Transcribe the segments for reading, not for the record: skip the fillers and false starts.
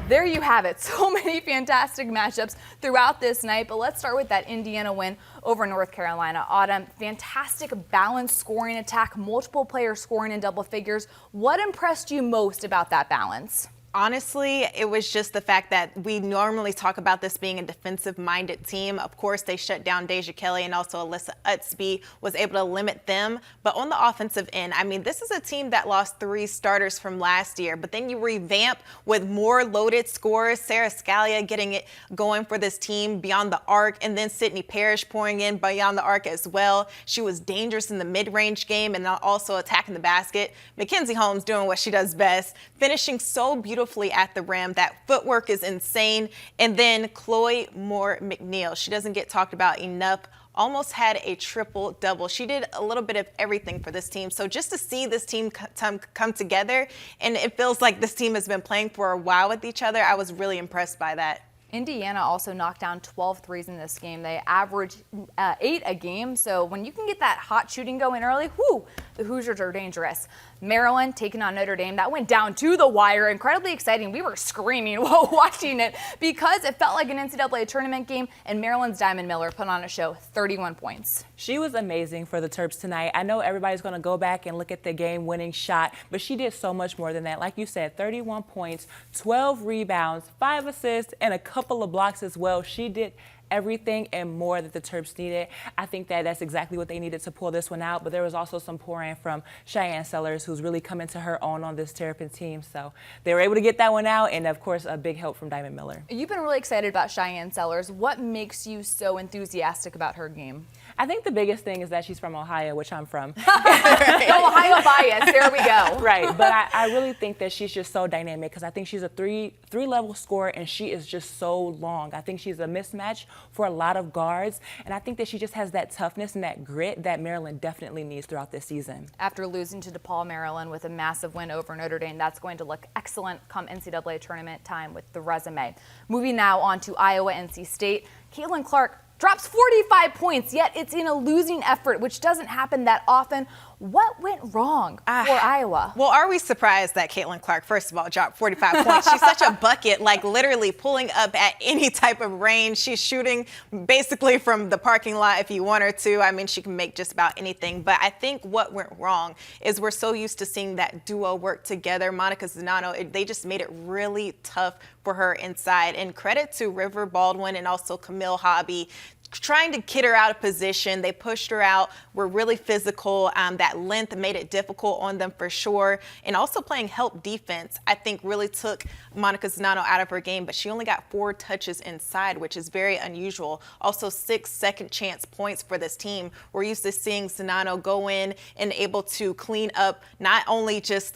There you have it. So many fantastic matchups throughout this night, but let's start with that Indiana win over North Carolina. Autumn, fantastic balanced scoring attack, multiple players scoring in double figures. What impressed you most about that balance? Honestly, it was just the fact that we normally talk about this being a defensive-minded team. Of course, they shut down Deja Kelly, and also Alyssa Utsby was able to limit them. But on the offensive end, I mean, this is a team that lost 3 starters from last year. But then you revamp with more loaded scorers. Sarah Scalia getting it going for this team beyond the arc, and then Sydney Parrish pouring in beyond the arc as well. She was dangerous in the mid-range game and also attacking the basket. Mackenzie Holmes doing what she does best, finishing so beautifully at the rim. That footwork is insane. And then Chloe Moore McNeil, she doesn't get talked about enough, almost had a triple-double. She did a little bit of everything for this team. So just to see this team come together, and it feels like this team has been playing for a while with each other, I was really impressed by that. Indiana also knocked down 12 threes in this game. They averaged 8 a game. So when you can get that hot shooting going early, whoo, the Hoosiers are dangerous. Maryland taking on Notre Dame. That went down to the wire. Incredibly exciting. We were screaming while watching it because it felt like an NCAA tournament game, and Maryland's Diamond Miller put on a show, 31 points. She was amazing for the Terps tonight. I know everybody's going to go back and look at the game-winning shot, but she did so much more than that. Like you said, 31 points, 12 rebounds, 5 assists, and a couple of blocks as well. She did everything and more that the Terps needed. I think that that's exactly what they needed to pull this one out, but there was also some pouring from Cheyenne Sellers, who's really coming to her own on this Terrapin team. So they were able to get that one out, and of course a big help from Diamond Miller. You've been really excited about Cheyenne Sellers. What makes you so enthusiastic about her game? I think the biggest thing is that she's from Ohio, which I'm from. Ohio bias, there we go. Right, but I really think that she's just so dynamic because I think she's a three-level scorer, and she is just so long. I think she's a mismatch for a lot of guards, and I think that she just has that toughness and that grit that Maryland definitely needs throughout this season. After losing to DePaul, Maryland with a massive win over Notre Dame, that's going to look excellent come NCAA tournament time with the resume. Moving now on to Iowa, NC State. Caitlin Clark drops 45 points, yet it's in a losing effort, which doesn't happen that often. What went wrong for Iowa? Well, are we surprised that Caitlin Clark, first of all, dropped 45 points? She's such a bucket, like literally pulling up at any type of range. She's shooting basically from the parking lot if you want her to. I mean, she can make just about anything. But I think what went wrong is we're so used to seeing that duo work together. Monica Zanano, they just made it really tough for her inside. And credit to River Baldwin and also Camille Hobby, trying to get her out of position. They pushed her out, were really physical. That length made it difficult on them for sure. And also playing help defense, I think really took Monica Zanano out of her game, but she only got 4 touches inside, which is very unusual. Also 6 second chance points for this team. We're used to seeing Zanano go in and able to clean up not only just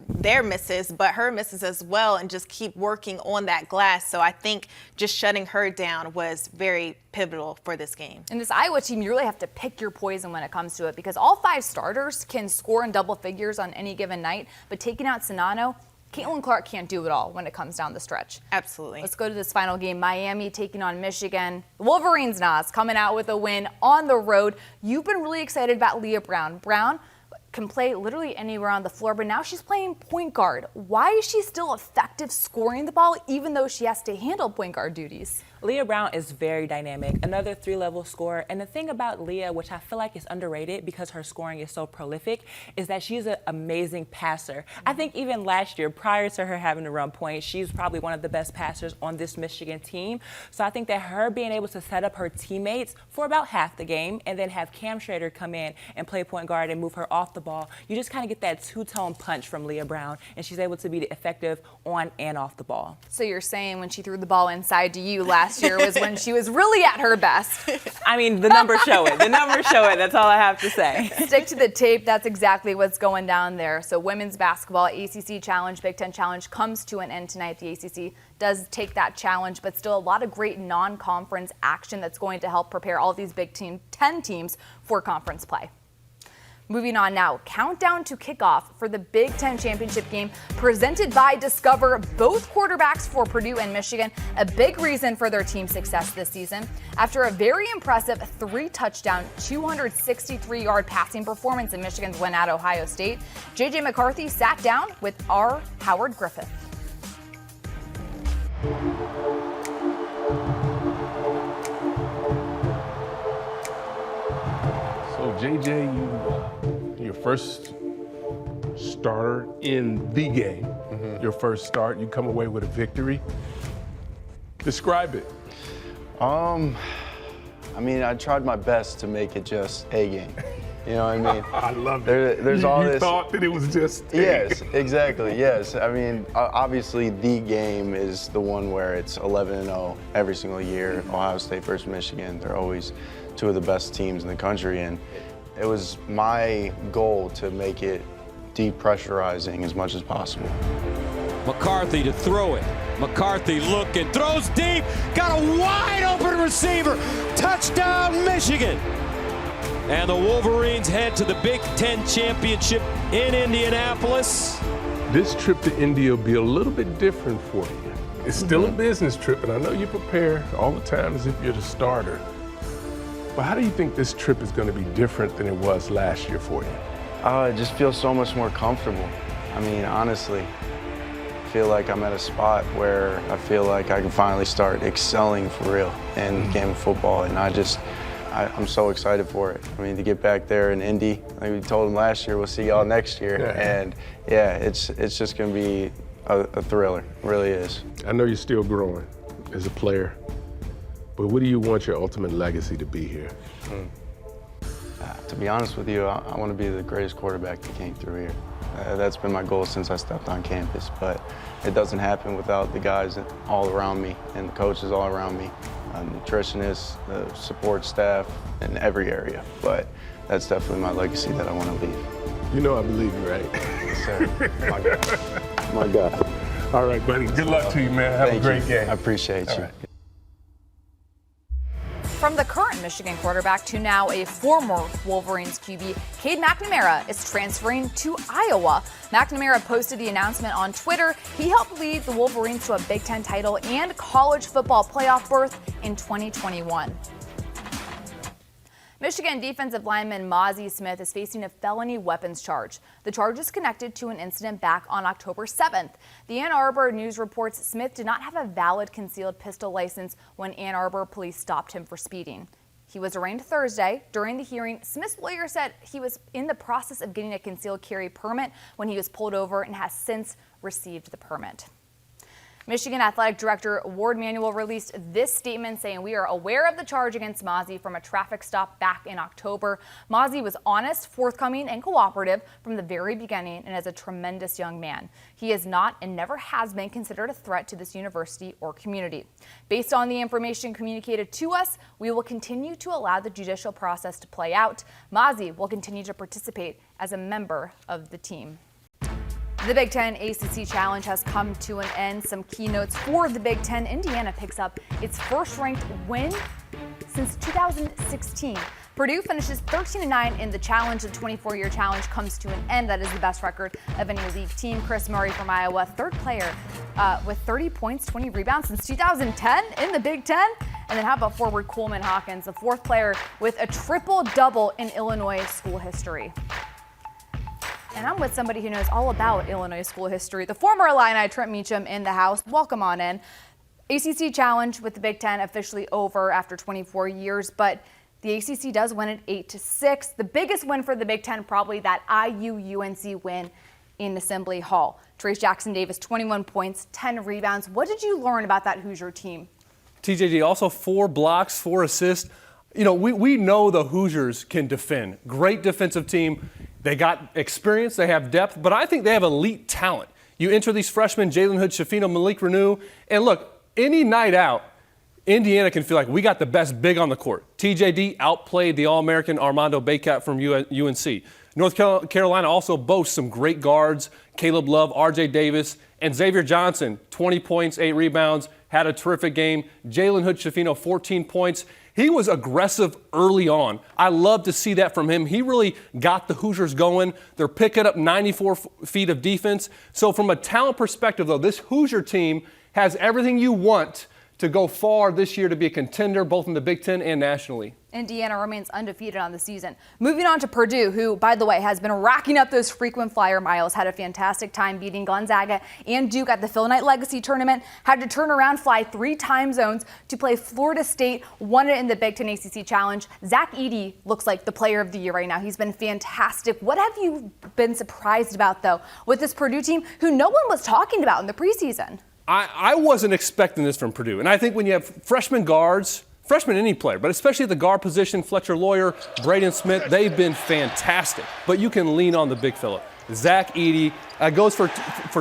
their misses, but her misses as well, and just keep working on that glass. So I think just shutting her down was very pivotal for this game. In this Iowa team, you really have to pick your poison when it comes to it, because all 5 starters can score in double figures on any given night, but taking out Zanano, Caitlin Clark can't do it all when it comes down the stretch. Absolutely. Let's go to this final game. Miami taking on Michigan. Wolverines Nas coming out with a win on the road. You've been really excited about Leah Brown. Brown can play literally anywhere on the floor, but now she's playing point guard. Why is she still effective scoring the ball even though she has to handle point guard duties? Leah Brown is very dynamic, another 3-level scorer. And the thing about Leah, which I feel like is underrated because her scoring is so prolific, is that she's an amazing passer. I think even last year, prior to her having to run point, she's probably one of the best passers on this Michigan team. So I think that her being able to set up her teammates for about half the game and then have Cam Schrader come in and play point guard and move her off the ball, you just kind of get that two-tone punch from Leah Brown, and she's able to be effective on and off the ball. So you're saying when she threw the ball inside to you last year was when she was really at her best. I mean, the numbers show it. The numbers show it. That's all I have to say. Stick to the tape. That's exactly what's going down there. So women's basketball, ACC Challenge, Big Ten Challenge comes to an end tonight. The ACC does take that challenge, but still a lot of great non-conference action that's going to help prepare all these Big Ten teams for conference play. Moving on now, countdown to kickoff for the Big Ten Championship game presented by Discover. Both quarterbacks for Purdue and Michigan, a big reason for their team's success this season. After a very impressive 3-touchdown, 263-yard passing performance in Michigan's win at Ohio State, JJ McCarthy sat down with our Howard Griffith. So JJ, your first starter in the game, your first start, you come away with a victory. Describe it. I mean, I tried my best to make it just a game. You know what I mean? I love it. There's all you this. thought that it was just. Yes, exactly. Yes. I mean, obviously, the game is the one where it's 11-0 every single year. Ohio State versus Michigan. They're always two of the best teams in the country, and it was my goal to make it depressurizing as much as possible. McCarthy to throw it. McCarthy looking, throws deep, got a wide open receiver. Touchdown, Michigan. And the Wolverines head to the Big Ten Championship in Indianapolis. This trip to India will be a little bit different for you. It's still a business trip, and I know you prepare all the time as if you're the starter. But how do you think this trip is going to be different than it was last year for you? It just feels so much more comfortable. I mean, honestly, I feel like I'm at a spot where I feel like I can finally start excelling for real in the game of football, and I'm so excited for it. I mean, to get back there in Indy, like we told them last year, we'll see y'all next year. Yeah. And yeah, it's just gonna be a thriller, it really is. I know you're still growing as a player, but what do you want your ultimate legacy to be here? To be honest with you, I want to be the greatest quarterback that came through here. That's been my goal since I stepped on campus, but it doesn't happen without the guys all around me and the coaches all around me, nutritionists, the support staff in every area. But that's definitely my legacy that I want to leave. You know I believe you, right? Yes, sir. My God. My God. All right, buddy. Good luck to you, man. Have a great game. I appreciate you. Right. From the current Michigan quarterback to now a former Wolverines QB, Cade McNamara is transferring to Iowa. McNamara posted the announcement on Twitter. He helped lead the Wolverines to a Big Ten title and college football playoff berth in 2021. Michigan defensive lineman Mazi Smith is facing a felony weapons charge. The charge is connected to an incident back on October 7th. The Ann Arbor News reports Smith did not have a valid concealed pistol license when Ann Arbor police stopped him for speeding. He was arraigned Thursday. During the hearing, Smith's lawyer said he was in the process of getting a concealed carry permit when he was pulled over and has since received the permit. Michigan Athletic Director Ward Manuel released this statement saying, "We are aware of the charge against Mazi from a traffic stop back in October. Mazi was honest, forthcoming, and cooperative from the very beginning and is a tremendous young man. He is not and never has been considered a threat to this university or community. Based on the information communicated to us, we will continue to allow the judicial process to play out. Mazi will continue to participate as a member of the team." The Big Ten ACC Challenge has come to an end. Some keynotes for the Big Ten. Indiana picks up its first-ranked win since 2016. Purdue finishes 13-9 in the challenge. The 24-year challenge comes to an end. That is the best record of any league team. Chris Murray from Iowa, third player with 30 points, 20 rebounds since 2010 in the Big Ten. And then how about forward Coleman Hawkins, the fourth player with a triple-double in Illinois school history. And I'm with somebody who knows all about Illinois school history. The former Illini, Trent Meacham, in the house. Welcome on in. ACC Challenge with the Big Ten officially over after 24 years, but the ACC does win it 8-6. The biggest win for the Big Ten, probably that IU-UNC win in Assembly Hall. Trace Jackson-Davis, 21 points, 10 rebounds. What did you learn about that Hoosier team? TJD, also 4 blocks, 4 assists. You know, we know the Hoosiers can defend. Great defensive team. They got experience, they have depth, but I think they have elite talent. You enter these freshmen, Jalen Hood, Shafino, Malik Renew, and look, any night out, Indiana can feel like we got the best big on the court. TJD outplayed the All-American Armando Bacot from UNC. North Carolina also boasts some great guards, Caleb Love, RJ Davis, and Xavier Johnson, 20 points, 8 rebounds, had a terrific game. Jalen Hood, Shafino, 14 points. He was aggressive early on. I love to see that from him. He really got the Hoosiers going. They're picking up 94 feet of defense. So from a talent perspective, though, this Hoosier team has everything you want to go far this year to be a contender both in the Big Ten and nationally. Indiana remains undefeated on the season. Moving on to Purdue, who, by the way, has been racking up those frequent flyer miles, had a fantastic time beating Gonzaga and Duke at the Phil Knight Legacy Tournament, had to turn around, fly 3 time zones to play Florida State, won it in the Big Ten ACC Challenge. Zach Edey looks like the player of the year right now. He's been fantastic. What have you been surprised about, though, with this Purdue team who no one was talking about in the preseason? I wasn't expecting this from Purdue. And I think when you have freshman guards, freshman any player, but especially at the guard position, Fletcher Lawyer, Braden Smith, they've been fantastic. But you can lean on the big fella. Zach Edey goes for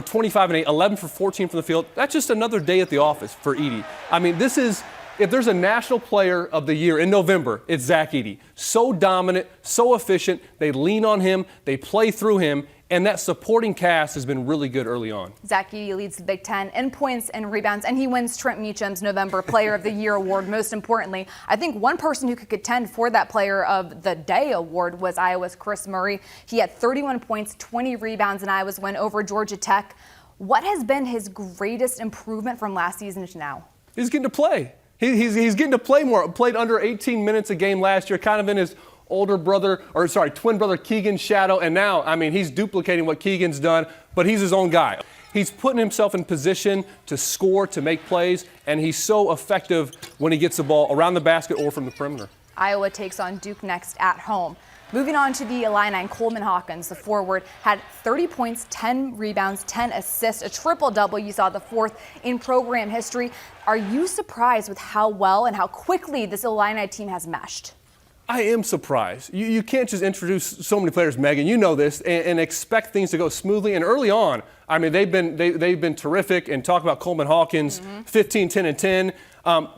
25 and 8, 11 for 14 from the field. That's just another day at the office for Edey. I mean, this is, if there's a national player of the year in November, it's Zach Edey. So dominant, so efficient. They lean on him, they play through him, and that supporting cast has been really good early on. Zach Edey leads the Big Ten in points and rebounds, and he wins Trent Meacham's November Player of the Year award. Most importantly, I think one person who could contend for that Player of the Day award was Iowa's Chris Murray. He had 31 points, 20 rebounds in Iowa's win over Georgia Tech. What has been his greatest improvement from last season to now? He's getting to play. He's getting to play more. Played under 18 minutes a game last year, kind of in his twin brother Keegan's shadow. And now, I mean, he's duplicating what Keegan's done, but he's his own guy. He's putting himself in position to score, to make plays, and he's so effective when he gets the ball around the basket or from the perimeter. Iowa takes on Duke next at home. Moving on to the Illini, Coleman Hawkins, the forward, had 30 points, 10 rebounds, 10 assists, a triple-double. You saw the 4th in program history. Are you surprised with how well and how quickly this Illini team has meshed? I am surprised. You can't just introduce so many players, Megan. You know this, and expect things to go smoothly. And early on, I mean, they've been terrific. And talk about Coleman Hawkins, 15, 10, and 10.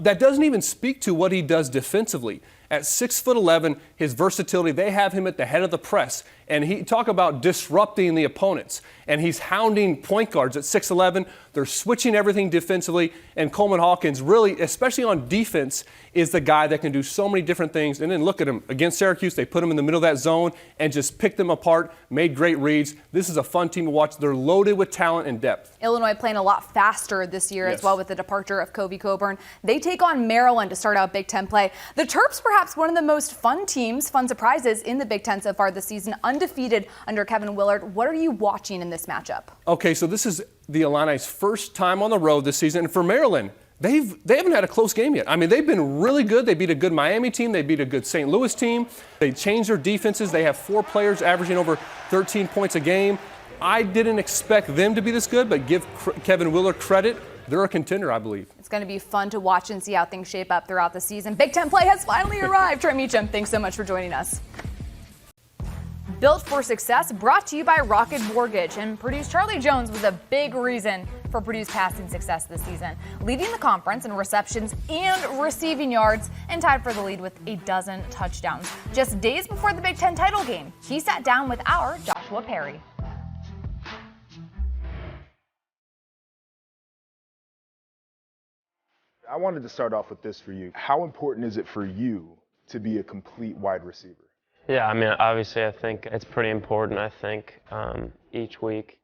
That doesn't even speak to what he does defensively. At 6'11", his versatility, they have him at the head of the press. And he talk about disrupting the opponents. And he's hounding point guards at 6'11". They're switching everything defensively. And Coleman Hawkins really, especially on defense, is the guy that can do so many different things. And then look at him. Against Syracuse, they put him in the middle of that zone and just picked them apart, made great reads. This is a fun team to watch. They're loaded with talent and depth. Illinois playing a lot faster this year as well with the departure of Kobe Coburn. They take on Maryland to start out Big Ten play. The Terps, perhaps one of the most fun surprises in the Big Ten so far this season, undefeated under Kevin Willard. What are you watching in this matchup? Okay, so this is the Illini's first time on the road this season. And for Maryland, they haven't had a close game yet. I mean, they've been really good. They beat a good Miami team. They beat a good St. Louis team. They changed their defenses. They have 4 players averaging over 13 points a game. I didn't expect them to be this good, but give Kevin Willard credit. They're a contender, I believe. It's going to be fun to watch and see how things shape up throughout the season. Big Ten play has finally arrived. Trent Meacham, thanks so much for joining us. Built for Success, brought to you by Rocket Mortgage. And Purdue's Charlie Jones was a big reason for Purdue's passing success this season, leading the conference in receptions and receiving yards, and tied for the lead with a dozen touchdowns. Just days before the Big Ten title game, he sat down with our Joshua Perry. I wanted to start off with this for you. How important is it for you to be a complete wide receiver? Yeah, I mean, obviously I think it's pretty important. I think each week,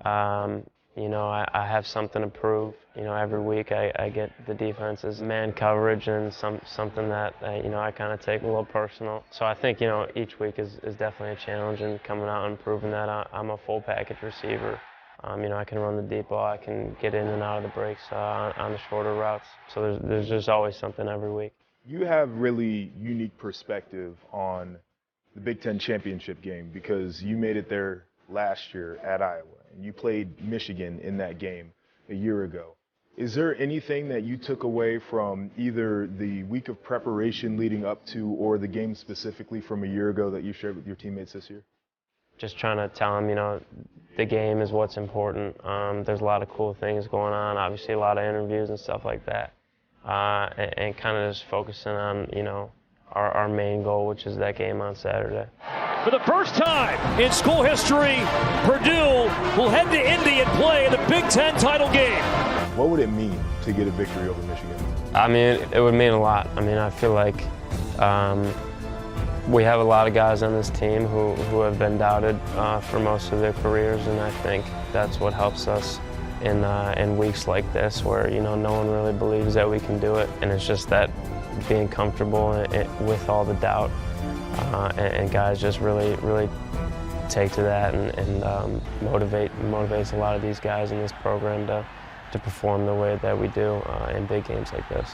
you know, I have something to prove. You know, every week I get the defense's man coverage and something that, you know, I kind of take a little personal. So I think, you know, each week is definitely a challenge, and coming out and proving that I'm a full package receiver. You know, I can run the deep ball, I can get in and out of the breaks on the shorter routes. So there's just always something every week. You have really unique perspective on the Big Ten championship game because you made it there last year at Iowa, and you played Michigan in that game a year ago. Is there anything that you took away from either the week of preparation leading up to or the game specifically from a year ago that you shared with your teammates this year? Just trying to tell them, you know, the game is what's important. There's a lot of cool things going on, obviously a lot of interviews and stuff like that, and kind of just focusing on, you know, our main goal, which is that game on Saturday. For the first time in school history, Purdue will head to Indy and play in the Big Ten title game. What would it mean to get a victory over Michigan? I mean, it would mean a lot. I mean, I feel like we have a lot of guys on this team who have been doubted for most of their careers, and I think that's what helps us in weeks like this where, you know, no one really believes that we can do it. And it's just that being comfortable with all the doubt, and guys just really take to that and motivates a lot of these guys in this program to perform the way that we do in big games like this.